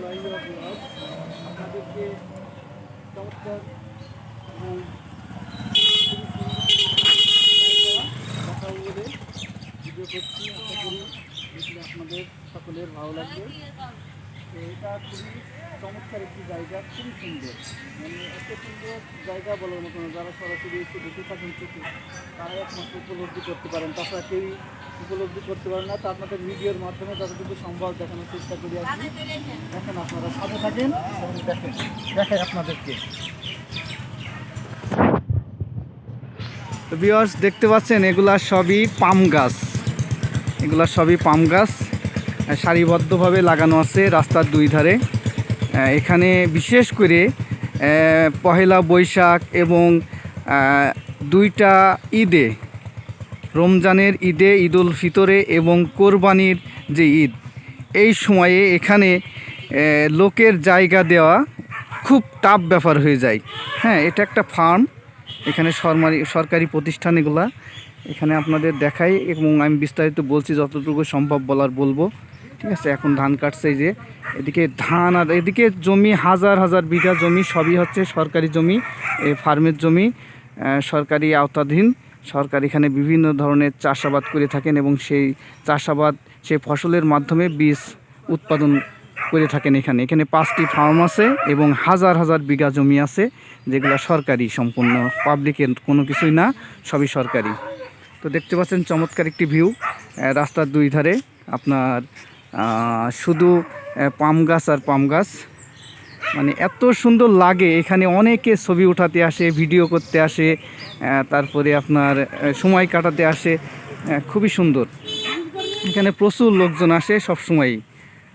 আপনাদেরকে চমৎকার কথা বলে ভিডিও করছি। আশা করি দেখলে আপনাদের সকলের ভালো লাগবে। তো এটা খুবই চমৎকার একটি জায়গা, খুবই সুন্দর, মানে এত সুন্দর জায়গা বলার মতো না। যারা সরাসরি এসে দেখে থাকেন চোখে তারাই একমাত্র উপলব্ধি করতে পারেন, তাছাড়া কেউই উপলব্ধি করতে পারেন না। তো আপনাদের ভিডিওর মাধ্যমে যতটুকু সম্ভব দেখানোর চেষ্টা করি আর কি। দেখেন, আপনারা সাথে থাকেন এবং দেখাই আপনাদেরকে। তো ভিউয়ার্স দেখতে পাচ্ছেন এগুলা সবই পাম গাছ, এগুলা সবই পাম গাছ সারিবদ্ধভাবে লাগানো আছে রাস্তার দুই ধারে। এখানে বিশেষ করে পহেলা বৈশাখ এবং দুইটা ঈদে, রমজানের ঈদে, ঈদ উল ফিতরে এবং কোরবানির যে ঈদ, এই সময়ে এখানে লোকের জায়গা দেওয়া খুব টাফ ব্যাপার হয়ে যায়। হ্যাঁ, এটা একটা ফার্ম, এখানে সরকারি প্রতিষ্ঠান এগুলা এখানে আপনাদের দেখাই এবং আমি বিস্তারিত বলছি যতটুকু সম্ভব বলবো। ঠিক আছে, এখন ধান কাটছে, এই যে এদিকে ধান, আর এদিকে জমি হাজার হাজার বিঘা জমি, সবই হচ্ছে সরকারি জমি, এই ফার্মের জমি, সরকারি আওতাধীন। সরকার এখানে বিভিন্ন ধরনের চাষাবাদ করে থাকেন এবং সেই চাষাবাদ, সেই ফসলের মাধ্যমে বীজ উৎপাদন করে থাকেন। এখানে 5টি ফার্ম আছে এবং হাজার হাজার বিঘা জমি আছে, যেগুলো সরকারি, সম্পূর্ণ পাবলিকের কোনো কিছুই না, সবই সরকারি। তো দেখতে পাচ্ছেন চমৎকার একটি ভিউ, রাস্তার দুই ধারে আপনার শুধু পাম গাছ আর পাম গাছ, মানে এত সুন্দর লাগে। এখানে অনেকে ছবি উঠাতে আসে, ভিডিও করতে আসে, তারপরে আপনার সময় কাটাতে আসে, খুবই সুন্দর। এখানে প্রচুর লোকজন আসে সব সময়ই,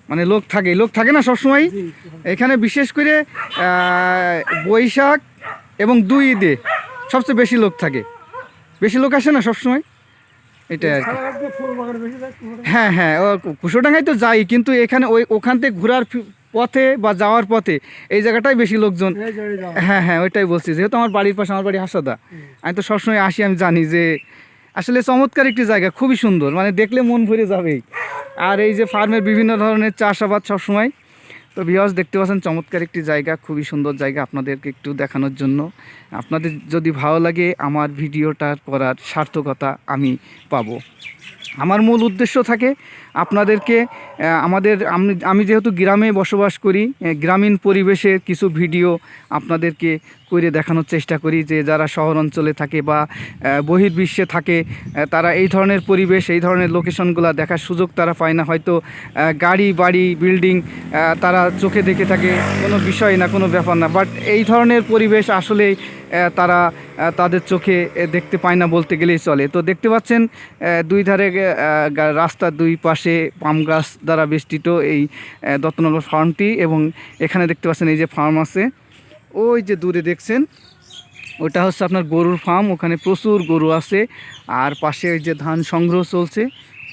মানে লোক থাকে না সব সময়। এখানে বিশেষ করে বৈশাখ এবং 2 ঈদে সবচেয়ে বেশি লোক থাকে, বেশি লোক আসে না সব সময়, এটা আর কি। হ্যাঁ হ্যাঁ, কুশোডাঙ্গায় তো যাই, কিন্তু এখানে ওখান থেকে ঘোরার পথে বা যাওয়ার পথে এই জায়গাটাই বেশি লোকজন। হ্যাঁ হ্যাঁ, ওইটাই বলছি, যেহেতু আমার বাড়ির পাশে, আমার বাড়ি হাসাদা, আমি তো সবসময় আসি, আমি জানি যে আসলে চমৎকার একটি জায়গা, খুবই সুন্দর, মানে দেখলে মন ভরে যাবেই। আর এই যে ফার্মের বিভিন্ন ধরনের চাষাবাদ সবসময়। তো ভিউয়ার্স দেখতে পাচ্ছেন চমৎকার একটি জায়গা, খুবই সুন্দর জায়গা, আপনাদেরকে একটু দেখানোর জন্য। আপনাদের যদি ভালো লাগে আমার ভিডিওটা করার সার্থকতা আমি পাবো। আমার মূল উদ্দেশ্য থাকে আপনাদেরকে আমি যেহেতু গ্রামে বসবাস করি, গ্রামীণ পরিবেশের কিছু ভিডিও আপনাদেরকে করে দেখানোর চেষ্টা করি, যে যারা শহর অঞ্চলে থাকে বা বহির্বিশ্বে থাকে, তারা এই ধরনের পরিবেশ, এই ধরনের লোকেশনগুলো দেখার সুযোগ তারা পায় না। হয়তো গাড়ি বাড়ি বিল্ডিং তারা চোখে দেখে থাকে, কোনো বিষয় না, কোনো ব্যাপার না, বাট এই ধরনের পরিবেশ আসলে তারা তাদের চোখে দেখতে পায় না বলতে গেলেই চলে। তো দেখতে পাচ্ছেন দুই ধারে রাস্তার দুই পাশে পাম গাছ দ্বারা বেষ্টিত এই দত্তনগর ফার্মটি, এবং এখানে দেখতে পাচ্ছেন এই যে ফার্ম আছে, ওই যে দূরে দেখছেন ওটা হচ্ছে আপনার গরুর ফার্ম, ওখানে প্রচুর গরু আছে। আর পাশে ওই যে ধান সংগ্রহ চলছে,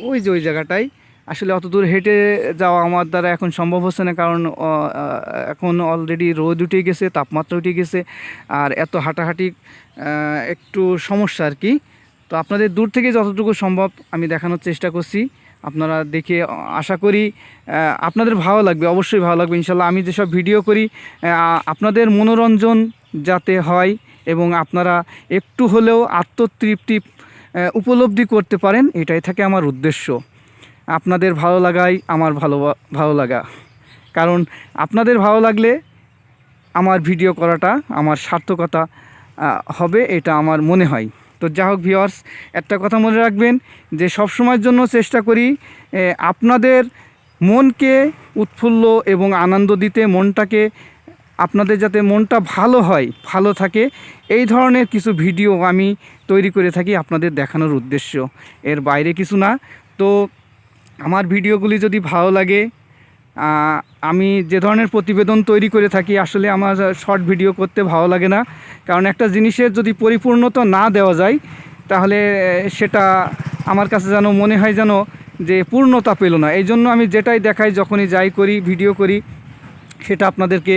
ওই যে ওই জায়গাটায়। আসলে অত দূর হেঁটে যাওয়া আমার দ্বারা এখন সম্ভব হচ্ছে না, কারণ এখন অলরেডি রোদ উঠে গেছে, তাপমাত্রা উঠে গেছে, আর এত হাঁটাহাঁটি একটু সমস্যা আর কি। তো আপনাদের দূর থেকে যতটুকু সম্ভব আমি দেখানোর চেষ্টা করছি, আপনারা দেখে আশা করি আপনাদের ভালো লাগবে, অবশ্যই ভালো লাগবে ইনশাল্লাহ। আমি যেসব ভিডিও করি আপনাদের মনোরঞ্জন যাতে হয় এবং আপনারা একটু হলেও আত্মতৃপ্তি উপলব্ধি করতে পারেন, এটাই থাকে আমার উদ্দেশ্য। আপনাদের ভালো লাগাই আমার ভালো লাগা, কারণ আপনাদের ভালো লাগলে আমার ভিডিও করাটা আমার সার্থকতা হবে, এটা আমার মনে হয়। তো যাই হোক ভিউয়ার্স, একটা কথা মনে রাখবেন যে সব সময়ের জন্য চেষ্টা করি আপনাদের মনকে উৎফুল্ল এবং আনন্দ দিতে, মনটাকে আপনাদের যাতে মনটা ভালো হয়, ভালো থাকে, এই ধরনের কিছু ভিডিও আমি তৈরি করে থাকি আপনাদের দেখানোর উদ্দেশ্য, এর বাইরে কিছু না। তো আমার ভিডিওগুলি যদি ভালো লাগে, আমি যে ধরনের প্রতিবেদন তৈরি করে থাকি, আসলে আমার শর্ট ভিডিও করতে ভালো লাগে না, কারণ একটা জিনিসের যদি পরিপূর্ণতা না দেওয়া যায় তাহলে সেটা আমার কাছে যেন মনে হয় যেন যে পূর্ণতা পেল না। এই জন্য আমি যেটাই দেখাই, যখনই যাই করি, ভিডিও করি, সেটা আপনাদেরকে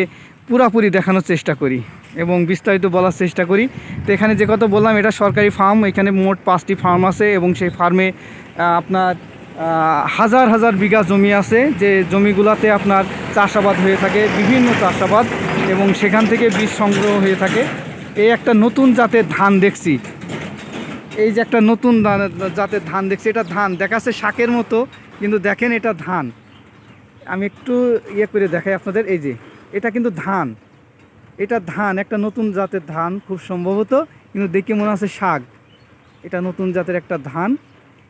পুরাপুরি দেখানোর চেষ্টা করি এবং বিস্তারিত বলার চেষ্টা করি। তো এখানে যে কথা বললাম, এটা সরকারি ফার্ম, এখানে মোট 5টি ফার্ম আছে এবং সেই ফার্মে আপনার হাজার হাজার বিঘা জমি আছে, যে জমিগুলোতে আপনার চাষাবাদ হয়ে থাকে, বিভিন্ন চাষাবাদ, এবং সেখান থেকে বীজ সংগ্রহ হয়ে থাকে। এই একটা নতুন জাতের ধান দেখছি, এই যে একটা নতুন জাতের ধান দেখছি, এটা ধান দেখাচ্ছে শাকের মতো, কিন্তু দেখেন এটা ধান। আমি একটু ইয়ে করে দেখাই আপনাদের, এই যে এটা কিন্তু ধান, এটা ধান, একটা নতুন জাতের ধান খুব সম্ভবত, কিন্তু দেখে মনে হচ্ছে শাক। এটা নতুন জাতের একটা ধান।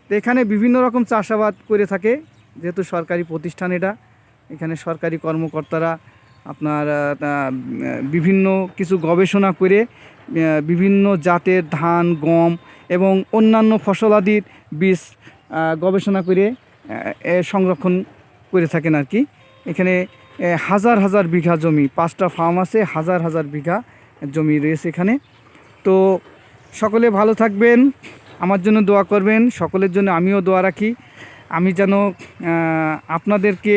তো এখানে বিভিন্ন রকম চাষাবাদ করে থাকে, যেহেতু সরকারি প্রতিষ্ঠান এটা, এখানে সরকারি কর্মকর্তারা আপনার বিভিন্ন কিছু গবেষণা করে বিভিন্ন জাতের ধান, গম এবং অন্যান্য ফসলাদির বীজ গবেষণা করে সংরক্ষণ করে থাকেন আর কি। এখানে হাজার হাজার বিঘা জমি, 5টা ফার্ম আছে, হাজার হাজার বিঘা জমি রয়েছে এখানে। তো সকলে ভালো থাকবেন, আমার জন্য দোয়া করবেন, সকলের জন্য আমিও দোয়া রাখি। আমি যেন আপনাদেরকে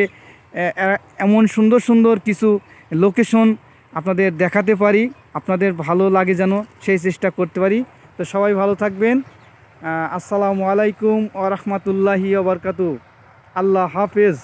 এমন সুন্দর সুন্দর কিছু লোকেশন আপনাদের দেখাতে পারি, আপনাদের ভালো লাগে যেন সেই চেষ্টা করতে পারি। তো সবাই ভালো থাকবেন। আসসালামু আলাইকুম ওয়া রাহমাতুল্লাহি ওয়া বারাকাতুহু। আল্লাহ হাফেজ।